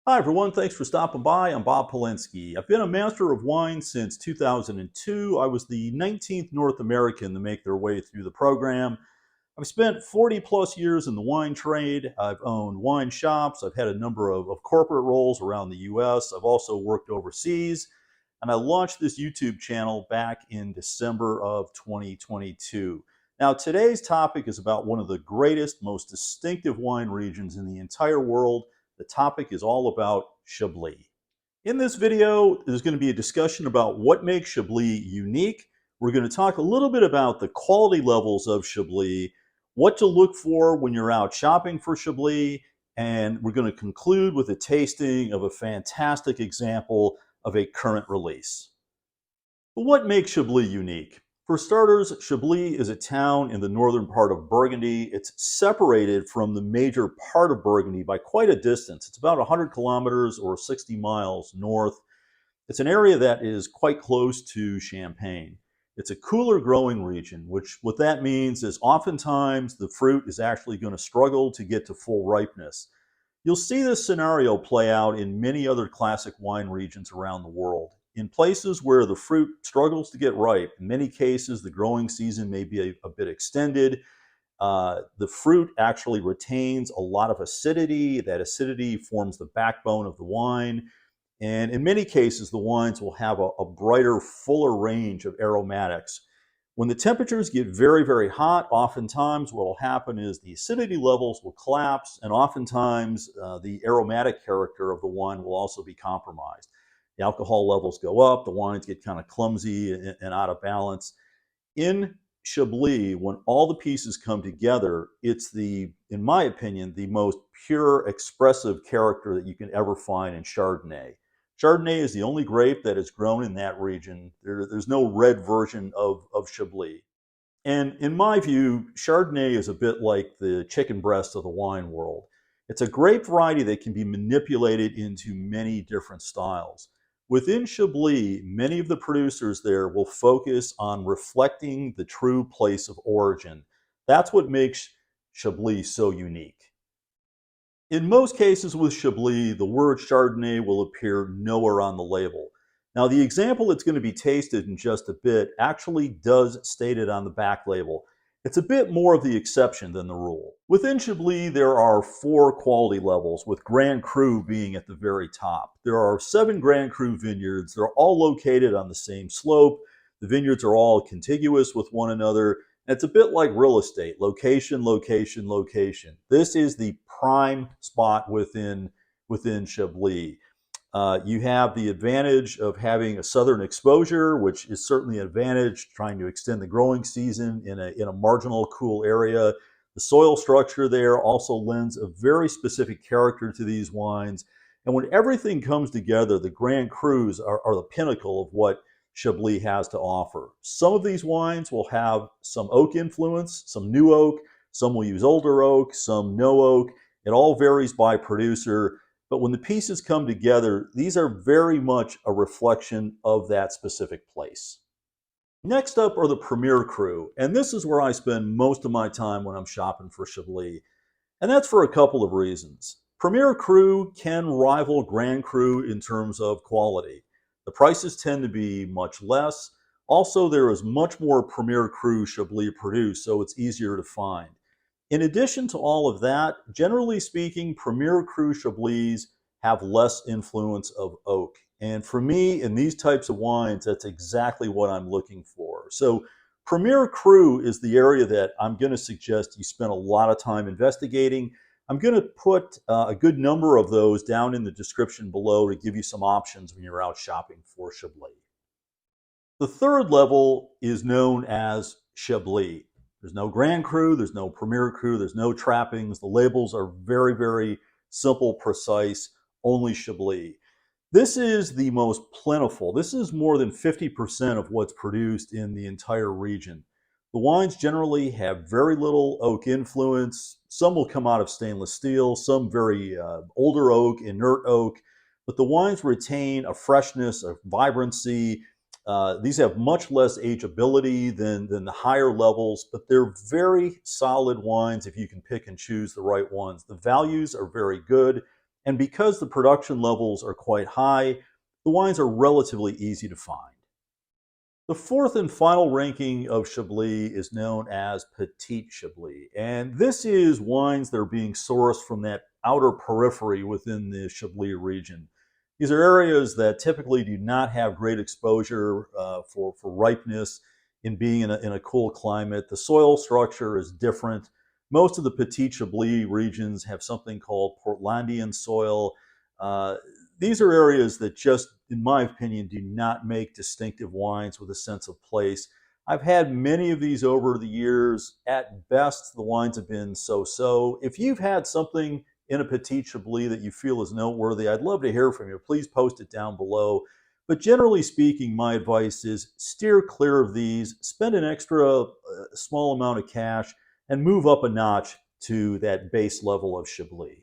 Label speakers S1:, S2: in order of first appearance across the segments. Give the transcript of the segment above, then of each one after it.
S1: Hi, everyone. Thanks for stopping by. I'm Bob Polinsky. I've been a master of wine since 2002. I was the 19th North American to make their way through the program. I've spent 40 plus years in the wine trade. I've owned wine shops. I've had a number of corporate roles around the US. I've also worked overseas. And I launched this YouTube channel back in December of 2022. Now, today's topic is about one of the greatest, most distinctive wine regions in the entire world. The topic is all about Chablis. In this video, there's going to be a discussion about what makes Chablis unique. We're going to talk a little bit about the quality levels of Chablis, what to look for when you're out shopping for Chablis, and we're going to conclude with a tasting of a fantastic example of a current release. But what makes Chablis unique? For starters, Chablis is a town in the northern part of Burgundy. It's separated from the major part of Burgundy by quite a distance. It's about 100 kilometers or 60 miles north. It's an area that is quite close to Champagne. It's a cooler growing region, which what that means is oftentimes the fruit is actually going to struggle to get to full ripeness. You'll see this scenario play out in many other classic wine regions around the world. In places where the fruit struggles to get ripe, in many cases the growing season may be a bit extended. The fruit actually retains a lot of acidity. That acidity forms the backbone of the wine. And in many cases, the wines will have a brighter, fuller range of aromatics. When the temperatures get very, very hot, oftentimes what will happen is the acidity levels will collapse, and oftentimes the aromatic character of the wine will also be compromised. The alcohol levels go up, the wines get kind of clumsy and out of balance. In Chablis, when all the pieces come together, it's in my opinion, the most pure, expressive character that you can ever find in Chardonnay. Chardonnay is the only grape that is grown in that region. There's no red version of Chablis. And in my view, Chardonnay is a bit like the chicken breast of the wine world. It's a grape variety that can be manipulated into many different styles. Within Chablis, many of the producers there will focus on reflecting the true place of origin. That's what makes Chablis so unique. In most cases with Chablis, the word Chardonnay will appear nowhere on the label. Now, the example that's going to be tasted in just a bit actually does state it on the back label. It's a bit more of the exception than the rule. Within Chablis, there are 4 quality levels, with Grand Cru being at the very top. There are 7 Grand Cru vineyards. They're all located on the same slope. The vineyards are all contiguous with one another. And it's a bit like real estate, location, location, location. This is the prime spot within Chablis. You have the advantage of having a southern exposure, which is certainly an advantage, trying to extend the growing season in a marginal cool area. The soil structure there also lends a very specific character to these wines. And when everything comes together, the Grand Crus are the pinnacle of what Chablis has to offer. Some of these wines will have some oak influence, some new oak, some will use older oak, some no oak. It all varies by producer. But when the pieces come together, these are very much a reflection of that specific place. Next up are the Premier Cru, and this is where I spend most of my time when I'm shopping for Chablis. And that's for a couple of reasons. Premier Cru can rival Grand Cru in terms of quality. The prices tend to be much less. Also, there is much more Premier Cru Chablis produced, so it's easier to find. In addition to all of that, generally speaking, Premier Cru Chablis have less influence of oak. And for me, in these types of wines, that's exactly what I'm looking for. So Premier Cru is the area that I'm going to suggest you spend a lot of time investigating. I'm going to put a good number of those down in the description below to give you some options when you're out shopping for Chablis. The third level is known as Chablis. There's no Grand Cru, there's no Premier Cru, there's no trappings. The labels are very, very simple, precise, only Chablis. This is the most plentiful. This is more than 50% of what's produced in the entire region. The wines generally have very little oak influence. Some will come out of stainless steel, some very older oak, inert oak, but the wines retain a freshness, a vibrancy. These have much less ageability than the higher levels, but they're very solid wines if you can pick and choose the right ones. The values are very good. And because the production levels are quite high, the wines are relatively easy to find. The fourth and final ranking of Chablis is known as Petite Chablis. And this is wines that are being sourced from that outer periphery within the Chablis region. These are areas that typically do not have great exposure for ripeness in being in a cool climate. The soil structure is different. Most of the Petit Chablis regions have something called Portlandian soil. Uh, these are areas that just, in my opinion, do not make distinctive wines with a sense of place. I've had many of these over the years. At best, the wines have been so-so. If you've had something in a Petit Chablis that you feel is noteworthy, I'd love to hear from you. Please post it down below. But generally speaking, my advice is steer clear of these, spend an extra small amount of cash, and move up a notch to that base level of Chablis.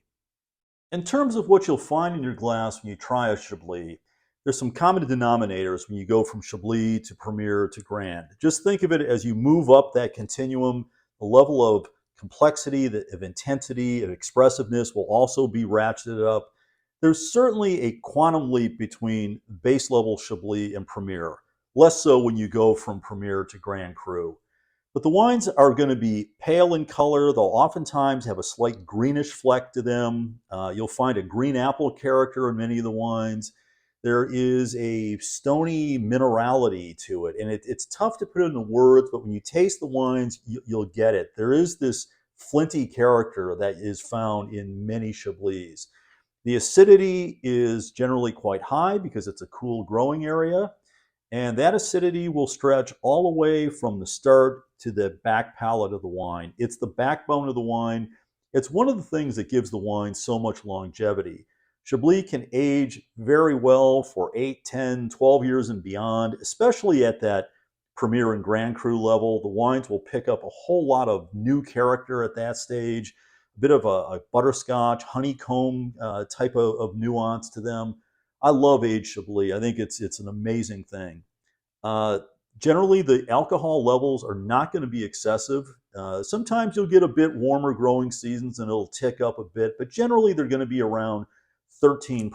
S1: In terms of what you'll find in your glass when you try a Chablis, there's some common denominators when you go from Chablis to Premier to Grand. Just think of it as you move up that continuum, the level of complexity, of intensity, of expressiveness will also be ratcheted up. There's certainly a quantum leap between base level Chablis and Premier, less so when you go from Premier to Grand Cru. But the wines are going to be pale in color. They'll oftentimes have a slight greenish fleck to them. You'll find a green apple character in many of the wines. There is a stony minerality to it, and it's tough to put into words, but when you taste the wines, you'll get it. There is this flinty character that is found in many Chablis. The acidity is generally quite high because it's a cool growing area. And that acidity will stretch all the way from the start to the back palate of the wine. It's the backbone of the wine. It's one of the things that gives the wine so much longevity. Chablis can age very well for 8, 10, 12 years and beyond, especially at that Premier and Grand Cru level. The wines will pick up a whole lot of new character at that stage, a bit of a butterscotch, honeycomb type of nuance to them. I love aged Chablis. I think it's an amazing thing. Uh, Generally, the alcohol levels are not going to be excessive. Sometimes you'll get a bit warmer growing seasons and it'll tick up a bit, but generally they're going to be around 13%.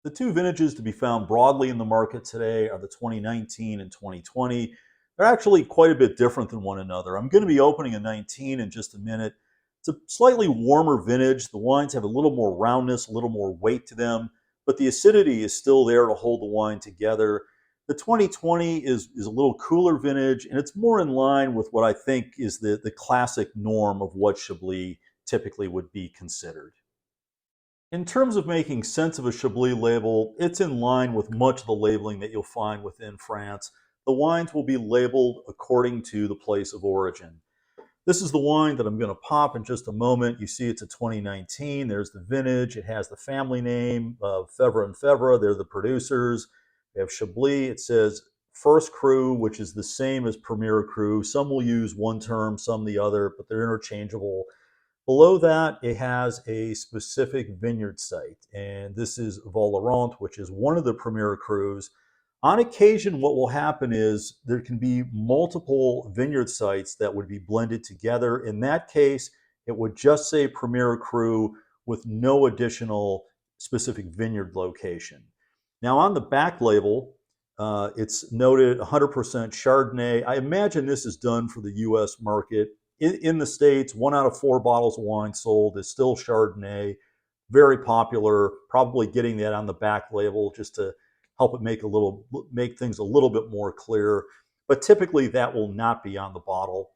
S1: The two vintages to be found broadly in the market today are the 2019 and 2020. They're actually quite a bit different than one another. I'm going to be opening a 19 in just a minute. It's a slightly warmer vintage. The wines have a little more roundness, a little more weight to them, but the acidity is still there to hold the wine together. The 2020 is a little cooler vintage, and it's more in line with what I think is the classic norm of what Chablis typically would be considered. In terms of making sense of a Chablis label, it's in line with much of the labeling that you'll find within France. The wines will be labeled according to the place of origin. This is the wine that I'm going to pop in just a moment. You see it's a 2019. There's the vintage. It has the family name of Fevre and Fevre. They're the producers. We have Chablis. It says First Cru, which is the same as Premier Cru. Some will use one term, some the other, but they're interchangeable. Below that, it has a specific vineyard site, and this is Val-Laurent, which is one of the Premier Crus. On occasion, what will happen is there can be multiple vineyard sites that would be blended together. In that case, it would just say Premier Cru with no additional specific vineyard location. Now, on the back label, it's noted 100% Chardonnay. I imagine this is done for the U.S. market. In the States, 1 out of 4 bottles of wine sold is still Chardonnay. Very popular, probably getting that on the back label just to help it make things a little bit more clear. But typically that will not be on the bottle.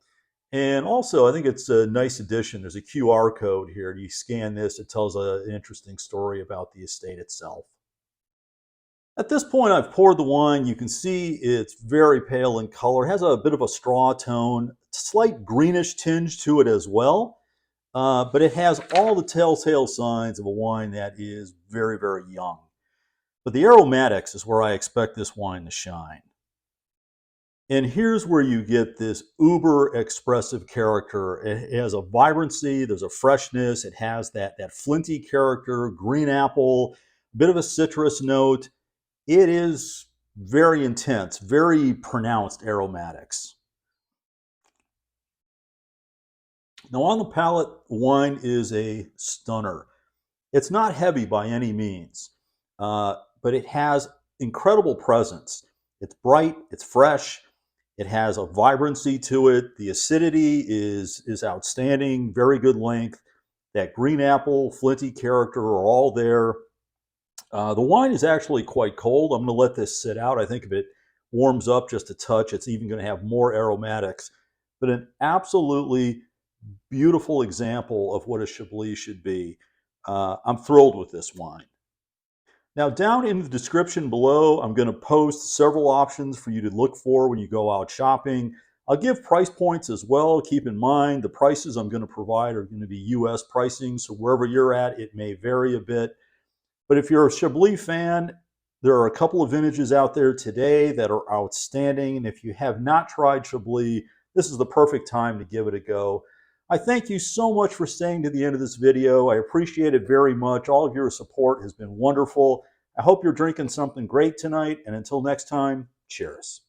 S1: And also, I think it's a nice addition. There's a QR code here. You scan this, it tells an interesting story about the estate itself. At this point, I've poured the wine. You can see it's very pale in color. It has a bit of a straw tone, slight greenish tinge to it as well. But it has all the telltale signs of a wine that is very, very young. But the aromatics is where I expect this wine to shine. And here's where you get this uber expressive character. It has a vibrancy, there's a freshness, it has that flinty character, green apple, bit of a citrus note. It is very intense, very pronounced aromatics. Now on the palate, wine is a stunner. It's not heavy by any means, but it has incredible presence. It's bright, it's fresh, it has a vibrancy to it. The acidity is outstanding, very good length. That green apple, flinty character are all there. The wine is actually quite cold. I'm going to let this sit out. I think if it warms up just a touch, it's even going to have more aromatics. But an absolutely beautiful example of what a Chablis should be. I'm thrilled with this wine. Now, down in the description below, I'm going to post several options for you to look for when you go out shopping. I'll give price points as well. Keep in mind the prices I'm going to provide are going to be US pricing, so wherever you're at, it may vary a bit. But if you're a Chablis fan, there are a couple of vintages out there today that are outstanding. And if you have not tried Chablis, this is the perfect time to give it a go. I thank you so much for staying to the end of this video. I appreciate it very much. All of your support has been wonderful. I hope you're drinking something great tonight. And until next time, cheers.